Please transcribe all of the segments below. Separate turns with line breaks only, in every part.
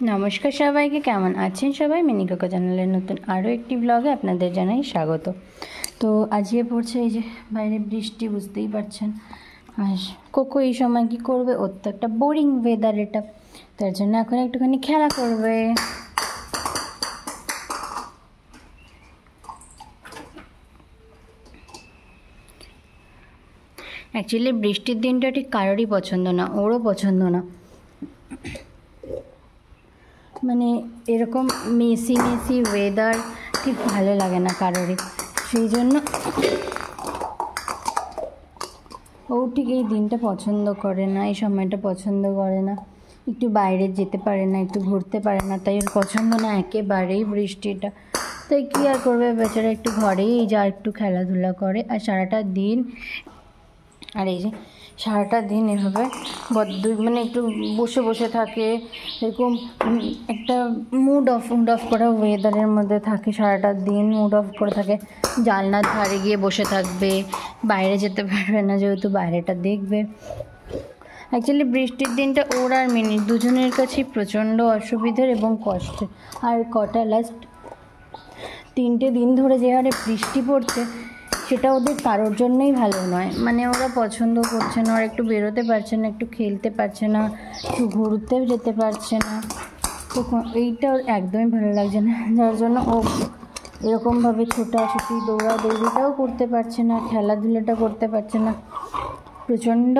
নমস্কার সবাইকে, কেমন আছেন সবাই? মিনি কোকো চ্যানেলের নতুন আরও একটি ব্লগে আপনাদের জানাই স্বাগত। তো আজকে পড়ছে এই যে বাইরে বৃষ্টি, বুঝতেই পারছেন। আর কোকো এই সময় কী করবে? ওর তো একটা বোরিং ওয়েদার এটা, তার জন্য এখন একটুখানি খেলা করবে। অ্যাকচুয়ালি বৃষ্টির দিনটা ঠিক কারোরই পছন্দ না, ওরও পছন্দ না। মানে এরকম মেসি ওয়েদার ঠিক ভালো লাগে না কারোরই, সেই জন্য ও ঠিক এই দিনটা পছন্দ করে না, এই সময়টা পছন্দ করে না, একটু বাইরে যেতে পারে না, একটু ঘুরতে পারে না, তাই ওর পছন্দ না একেবারেই বৃষ্টিটা। তাই কী আর করবে বেচারা, একটু ঘরেই যা একটু খেলাধুলা করে আর সারাটা দিন। আর এই যে সারাটা দিন এভাবে মানে একটু বসে বসে থাকে, এরকম একটা মুড অফ করা ওয়েদারের মধ্যে থাকে, সারাটা দিন মুড অফ করে থাকে। জানলার ধারে গিয়ে বসে থাকবে, বাইরে যেতে পারবে না যেহেতু বাইরেটা দেখবে। অ্যাকচুয়ালি বৃষ্টির দিনটা ওর আর মিনির দুজনের কাছেই প্রচণ্ড অসুবিধার এবং কষ্টের। আর কটা লাস্ট 3টে দিন ধরে যে হারে বৃষ্টি পড়ছে, সেটা ওদের কারোর জন্যই ভালো নয়। মানে ওরা পছন্দ করছে না, ওরা একটু বেরোতে পারছে না, একটু খেলতে পারছে না, একটু ঘুরতেও যেতে পারছে না। তো এইটা ওর একদমই ভালো লাগছে না, যার জন্য ও এরকমভাবে ছোটাছুটি দৌড়াদৌড়িটাও করতে পারছে না, খেলাধুলাটা করতে পারছে না, প্রচণ্ড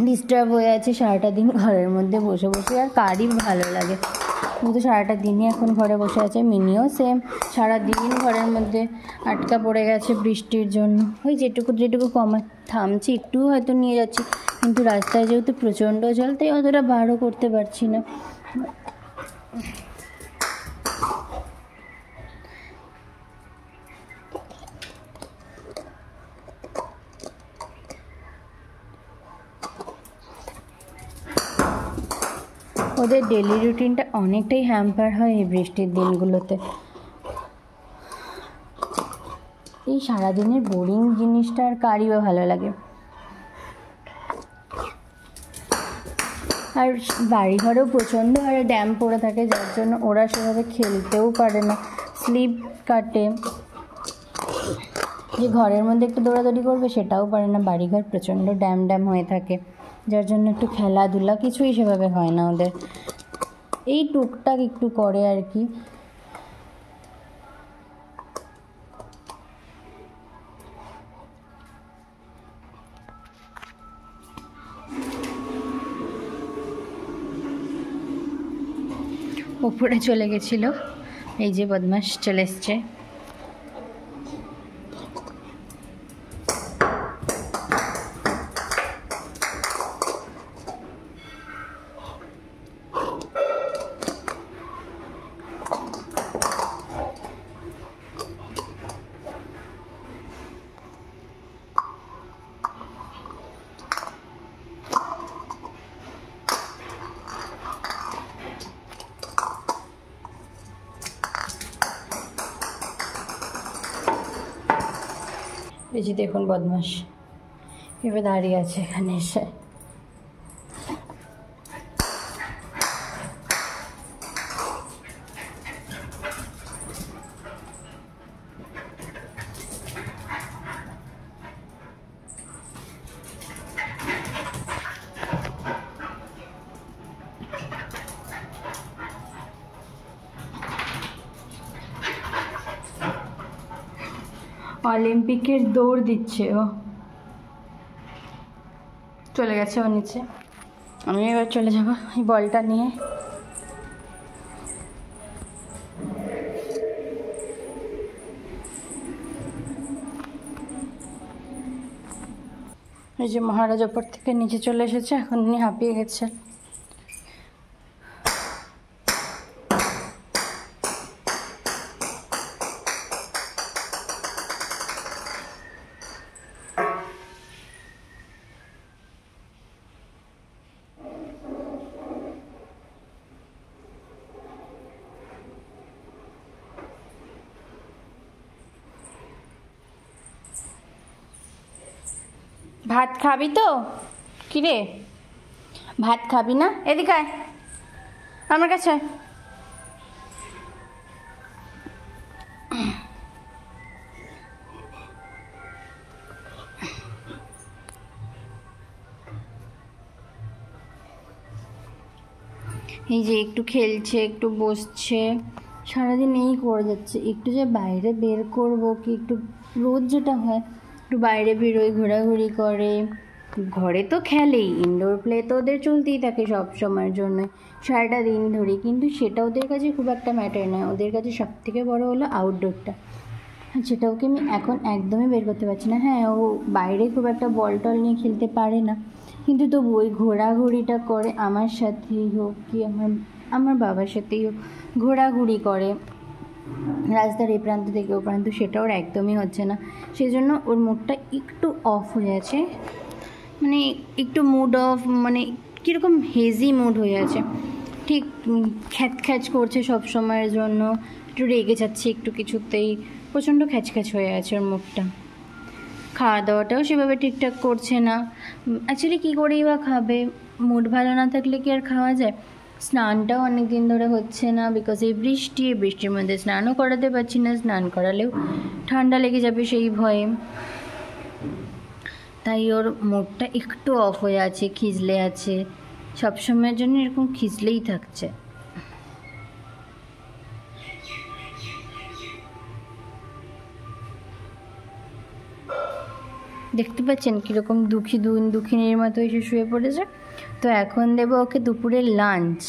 ডিস্টার্ব হয়ে আছে সারাটা দিন ঘরের মধ্যে বসে বসে। আর কারই ভালো লাগে, কিন্তু সারাটা দিনই এখন ঘরে বসে আছে। মিনিও সেম, সারাদিন ঘরের মধ্যে আটকা পড়ে গেছে বৃষ্টির জন্য। ওই যেটুকু কমায় থামছি, একটু হয়তো নিয়ে যাচ্ছি, কিন্তু রাস্তায় যেহেতু প্রচণ্ড জল, তাই অতটা বারও করতে পারছি না। ওদের ডেলি রুটিনটা অনেকটাই হ্যাম্পার হয় এই বৃষ্টির দিনগুলোতে। এই সারাদিনের বোরিং জিনিসটা আর কারিও ভালো লাগে। আর বাড়িঘরেও প্রচণ্ড হারে ড্যাম পড়ে থাকে, যার জন্য ওরা সেভাবে খেলতেও পারে না, স্লিপ কাটে। যে ঘরের মধ্যে একটু দৌড়াদৌড়ি করবে সেটাও পারে না, বাড়িঘর প্রচণ্ড ড্যাম হয়ে থাকে, যার জন্য একটু খেলাধুলা কিছুই সেভাবে হয় না ওদের। এই টুকটাক একটু করে আর কি। ওপরে চলে গেছিল, এই যে বদমাস চলে এসছে। এই যে দেখুন বদমাস এবার দাঁড়িয়ে আছে এখানে এসে। অলিম্পিকের দৌড় দিচ্ছে ও, চলে গেছে ও নিচে। আমি এবার চলে যাব এই বলটা নিয়ে। এই যে মহারাজ ওপর থেকে নিচে চলে এসেছে, এখন উনি হাঁপিয়ে গেছে। ভাত খাবি তো? কিরে ভাত খাবি না? এদিকে আয়, আমার কাছে এই যে একটু খেলছে, একটু বসছে, সারাদিন এই করে যাচ্ছে। একটু যে বাইরে বের করব কি, একটু রোজ যেটা হয় একটু বাইরে বেরোয়, ঘোরাঘুরি করে। ঘরে তো খেলেই, ইনডোর প্লে তো ওদের চলতেই থাকে সব সময়ের জন্য, সারাটা দিন ধরে। কিন্তু সেটা ওদের কাছে খুব একটা ম্যাটার নয়, ওদের কাছে সব থেকে বড়ো হলো আউটডোরটা। সেটা ওকে আমি এখন একদমই বের করতে পারছি না। হ্যাঁ, ও বাইরে খুব একটা বল টল নিয়ে খেলতে পারে না, কিন্তু তবু ওই ঘোরাঘুরিটা করে, আমার সাথেই হোক কি আমার বাবার সাথেই হোক, ঘোরাঘুরি করে রাস্তার এই প্রান্ত থেকে ও প্রান্ত, সেটা ওর একদমই হচ্ছে না। সেজন্য ওর মুডটা একটু অফ হয়ে আছে, মানে একটু মুড অফ, মানে কীরকম হেজি মুড হয়ে আছে, ঠিক খ্যাচ খ্যাচ করছে সব সময়ের জন্য, একটু রেগে যাচ্ছে একটু কিছুতেই, প্রচণ্ড খ্যাচ খ্যাচ হয়ে আছে ওর মুডটা। খাওয়া দাওয়াটাও সেভাবে ঠিকঠাক করছে না। অ্যাকচুয়ালি কী করেই বা খাবে, মুড ভালো না থাকলে কি আর খাওয়া যায়? স্নানটাও অনেক দিন ধরে হচ্ছে না, বিকজ এই বৃষ্টির মধ্যে স্নানও করাতে পারছি না, স্নান করালেও ঠান্ডা লেগে যাবে সেই ভয়ে। তাই ওর মুডটা একটু অফ হয়ে আছে, খিজলে আছে, সবসময়ের জন্য এরকম খিজলেই থাকছে। দেখতে পাচ্ছেন কীরকম দুঃখিনীর মতো এসে শুয়ে পড়েছে। তো এখন দেবো ওকে দুপুরের লাঞ্চ।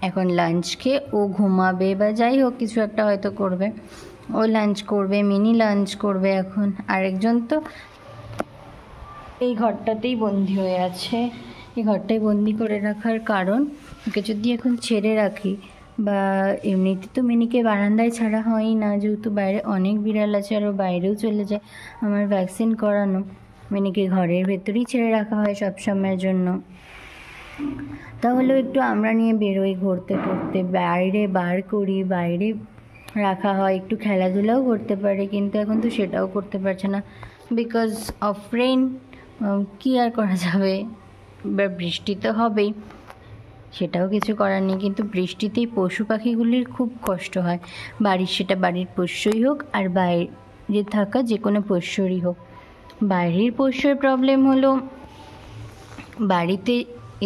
এখন লাঞ্চ খেয়ে ও ঘুমাবে বা যাই হোক কিছু একটা হয়তো করবে, ও লাঞ্চ করবে, মিনি লাঞ্চ করবে। এখন আরেকজন তো এই ঘরটাতেই বন্দি হয়ে আছে। এই ঘরটাই বন্দি করে রাখার কারণ, ওকে যদি এখন ছেড়ে রাখি, বা এমনিতে তো মিনিকে বারান্দায় ছাড়া হয়ই না, যেহেতু বাইরে অনেক বিড়াল আছে আর ও বাইরেও চলে যায়, আমার ভ্যাকসিন করানো। মিনিকে ঘরের ভেতরেই ছেড়ে রাখা হয় সব সময়ের জন্য। তাহলেও একটু আমরা নিয়ে বেরোই ঘুরতে টুরতে, বাইরে বার করি, বাইরে রাখা হয়, একটু খেলাধুলাও করতে পারে। কিন্তু এখন তো সেটাও করতে পারছে না, বিকজ অফ রেইন। কী আর করা যাবে, বা বৃষ্টি তো হবেই, সেটাও কিছু করার নেই। কিন্তু বৃষ্টিতেই পশু পাখিগুলির খুব কষ্ট হয়, সেটা বাড়ির পোষ্যই হোক আর বাইরে থাকা যে কোনো পোষ্যরই হোক। বাইরের পোষ্যর প্রবলেম হলো, বাড়িতে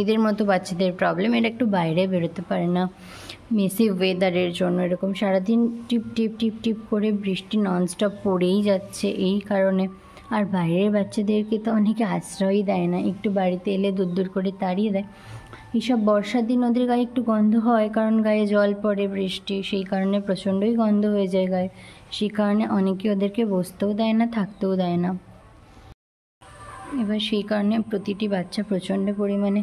এদের মতো বাচ্চাদের প্রবলেম, এরা একটু বাইরে বেরোতে পারে না মেসি ওয়েদারের জন্য। এরকম সারাদিন টিপ টিপ টিপ টিপ করে বৃষ্টি ননস্টপ পড়েই যাচ্ছে এই কারণে। আর বাইরের বাচ্চাদেরকে তো অনেকে আশ্রয়ই দেয় না, একটু বাড়িতে এলে দূর করে তাড়িয়ে দেয়। এইসব বর্ষার দিন ওদের গায়ে একটু গন্ধ হয়, কারণ গায়ে জল পড়ে বৃষ্টি, সেই কারণে প্রচণ্ডই গন্ধ হয়ে যায় গায়ে। সেই কারণে অনেকে ওদেরকে বসতেও দেয় না, থাকতেও দেয় না। এবার সেই কারণে প্রতিটি বাচ্চা প্রচণ্ড পরিমাণে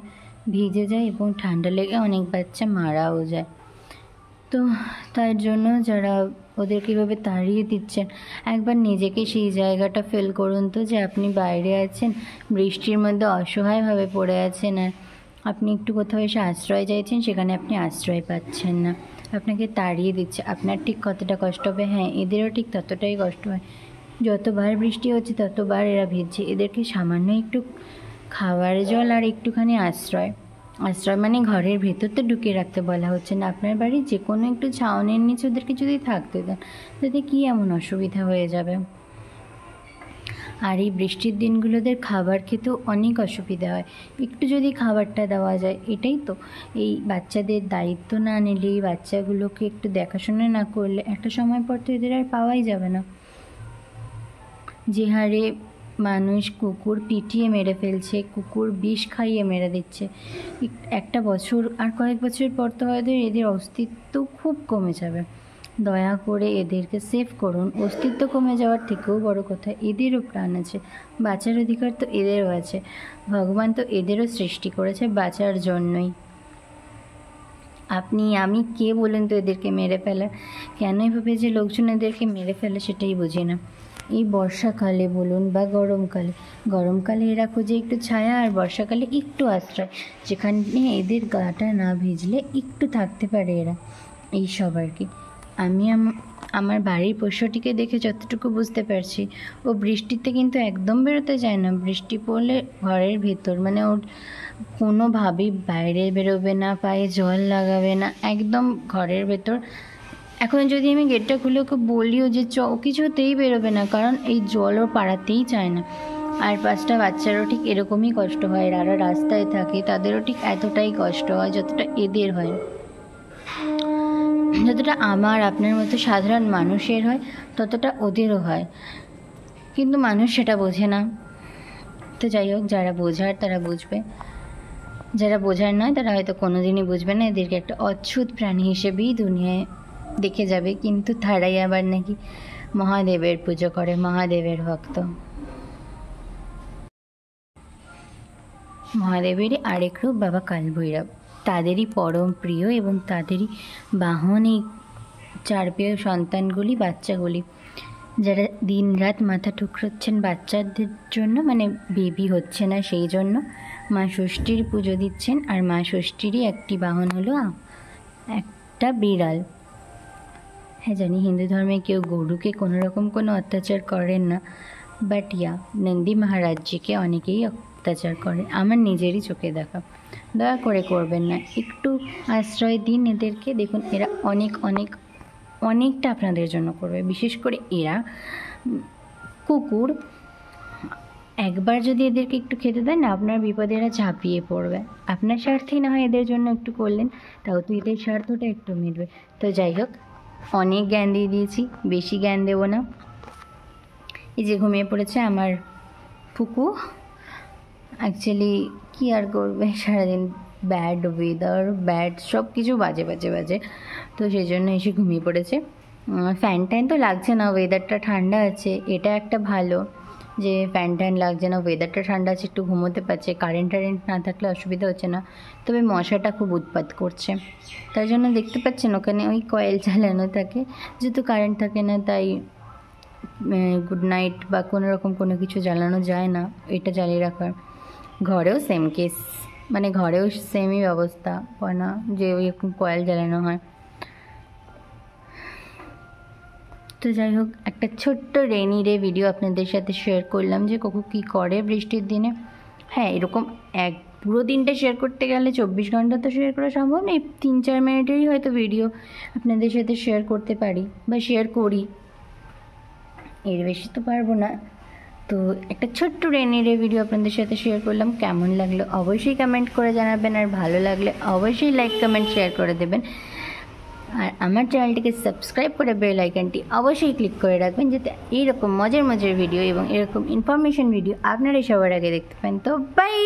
ভিজে যায় এবং ঠান্ডা লেগে অনেক বাচ্চা মারাও যায়। তো তার জন্য যারা ওদের কীভাবে তাড়িয়ে দিচ্ছেন, একবার নিজেকে সেই জায়গাটা ফিল করুন তো, যে আপনি বাইরে আছেন, বৃষ্টির মধ্যে অসহায়ভাবে পড়ে আছেন, আর আপনি একটু কোথাও এসে আশ্রয় চাইছেন, সেখানে আপনি আশ্রয় পাচ্ছেন না, আপনাকে তাড়িয়ে দিচ্ছে। আপনার ঠিক কতটা কষ্ট হবে? হ্যাঁ, এদেরও ঠিক ততটাই কষ্ট হয়। যতবার বৃষ্টি হচ্ছে ততবার এরা ভিজছে। এদেরকে সামান্য একটু খাবার জল আর একটুখানি আশ্রয় মানে ঘরের ভেতর তো ঢুকিয়ে রাখতে বলা হচ্ছে না, আপনার বাড়ির যে কোনো একটু ছাউনির নিচে ওদেরকে যদি থাকতে দেন, তাতে কী এমন অসুবিধা হয়ে যাবে? আর এই বৃষ্টির দিনগুলোদের খাবার খেতেও অনেক অসুবিধা হয়। একটু যদি খাবারটা দেওয়া যায়, এটাই তো, এই বাচ্চাদের দায়িত্ব না নিলে, এই বাচ্চাগুলোকে একটু দেখাশোনা না করলে একটা সময় পর তো এদের আর পাওয়াই যাবে না। যে হারে মানুষ কুকুর পিটিয়ে মেরে ফেলছে, কুকুর বিষ খাইয়ে মেরে দিচ্ছে, একটা বছর আর কয়েক বছর পর তো হয়তো এদের অস্তিত্ব খুব কমে যাবে। দয়া করে এদেরকে সেভ করুন। অস্তিত্ব কমে যাওয়ার থেকেও বড় কথা, এদেরও প্রাণ আছে, বাঁচার অধিকার তো এদেরও আছে। ভগবান তো এদেরও সৃষ্টি করেছে বাঁচার জন্যই। আপনি আমি কে বলেন তো এদেরকে মেরে ফেলার? কেন এভাবে যে লোকজন এদেরকে মেরে ফেলে সেটাই বুঝি না। এই বর্ষাকালে বলুন বা গরমকালে এরা খোঁজে একটু ছায়া, আর বর্ষাকালে একটু আশ্রয়, যেখানে এদের গাটা না ভিজলে একটু থাকতে পারে এরা, এই সব আর কি। আমার বাড়ির পোষ্যটিকে দেখে যতটুকু বুঝতে পারছি, ও বৃষ্টিতে কিন্তু একদম বেরোতে চায় না। বৃষ্টি পড়লে ঘরের ভেতর, মানে ওর কোনোভাবেই বাইরে বেরোবে না, পায়ে জল লাগাবে না, একদম ঘরের ভেতর। এখন যদি আমি গেটটা খুলে ওকে বলিও যে ও কিছুতেই বেরোবে না, কারণ এই জল ওর পাড়াতেই চায় না। আর 5টা বাচ্চারও ঠিক এরকমই কষ্ট হয়, যারা রাস্তায় থাকে তাদেরও ঠিক এতটাই কষ্ট হয় যতটা এদের হয়, যতটা আমার আপনার মতো সাধারণ মানুষের হয় ততটা ওদেরও হয়, কিন্তু মানুষ সেটা বোঝে না। তো যাই হোক, যারা বোঝার তারা বুঝবে, যারা বোঝার নয় তারা হয়তো কোনো দিনই বুঝবে না। এদেরকে একটা অদ্ভুত প্রাণী হিসেবেই দুনিয়ায় দেখে যাবে, কিন্তু তারাই আবার নাকি মহাদেবের পুজো করে, মহাদেবের ভক্ত। মহাদেবেরই আরেক রূপ বাবা কালভৈরব, তাদেরই পরম প্রিয় এবং তাদেরই বাহন এই 4 পেয়ে সন্তানগুলি, বাচ্চাগুলি, যারা দিন রাত মাথা ঠুকরোচ্ছেন বাচ্চাদের জন্য, মানে বেবি হচ্ছে না সেই জন্য মা ষষ্ঠীর পুজো দিচ্ছেন। আর মা ষষ্ঠীরই একটি বাহন হলো একটা বিড়াল। হ্যাঁ জানি হিন্দু ধর্মে কেউ গরুকে কোনো রকম কোনো অত্যাচার করেন না, বাট নন্দী মহারাজজিকে অনেকেই অত্যাচার করে, আমার নিজেরই চোখে দেখা। দয়া করে করবেন না, একটু আশ্রয় দিন এদেরকে। দেখুন এরা অনেকটা আপনাদের জন্য করবে। বিশেষ করে এরা কুকুর, একবার যদি এদেরকে একটু খেতে দেন না, আপনার বিপদে এরা ঝাঁপিয়ে পড়বে। আপনার স্বার্থেই না হয় এদের জন্য একটু করলেন, তাও তো এদের স্বার্থটা একটু মিটবে। তো যাই হোক, অনেক জ্ঞান দিয়ে দিয়েছি, বেশি জ্ঞান দেবো না। এই যে ঘুমিয়ে পড়েছে আমার ফুকু। অ্যাকচুয়ালি কী আর করবে, সারাদিন ব্যাড ওয়েদার, ব্যাড সব কিছু বাজে, তো সেই জন্য এসে ঘুমিয়ে পড়েছে। ফ্যান তো লাগছে না, ওয়েদারটা ঠান্ডা আছে, এটা একটা ভালো যে ফ্যান লাগছে না, ওয়েদারটা ঠান্ডা আছে, একটু ঘুমোতে পারছে। কারেন্ট না থাকলে অসুবিধা হচ্ছে না, তবে মশাটা খুব উৎপাত করছে। তার জন্য দেখতে পাচ্ছেন ওখানে ওই কয়েল চালানো থাকে, যেহেতু কারেন্ট থাকে না তাই গুড নাইট বা কোনো রকম কোনো কিছু জ্বালানো যায় না, এটা জ্বালিয়ে রাখার। ঘরেও সেম কেস, মানে ঘরেও সেমই ব্যবস্থা হয় না যে ওই রকম কয়েল জ্বালানো হয়। তো যাই হোক, একটা ছোট্ট রেনি ডে ভিডিও আপনাদের সাথে শেয়ার করলাম যে কোকু কী করে বৃষ্টির দিনে। হ্যাঁ, এরকম পুরো দিনটা শেয়ার করতে গেলে 24 ঘন্টা তো শেয়ার করা সম্ভব নেই, 3-4 মিনিটেরই হয়তো ভিডিও আপনাদের সাথে শেয়ার করতে পারি বা শেয়ার করি, এর বেশি তো পারবো না। তো একটা ছোট্ট রেনি ডে ভিডিও আপনাদের সাথে শেয়ার করলাম। কেমন লাগলো অবশ্যই কমেন্ট করে জানাবেন, আর ভালো লাগলে অবশ্যই লাইক কমেন্ট শেয়ার করে দেবেন। আর আমার চ্যানেলটিকে সাবস্ক্রাইব করে বেল আইকনটি অবশ্যই ক্লিক করে রাখবেন, যাতে এইরকম মজার ভিডিও এবং এরকম ইনফরমেশন ভিডিও আপনারাই সবার আগে দেখতে পান। তো বাই।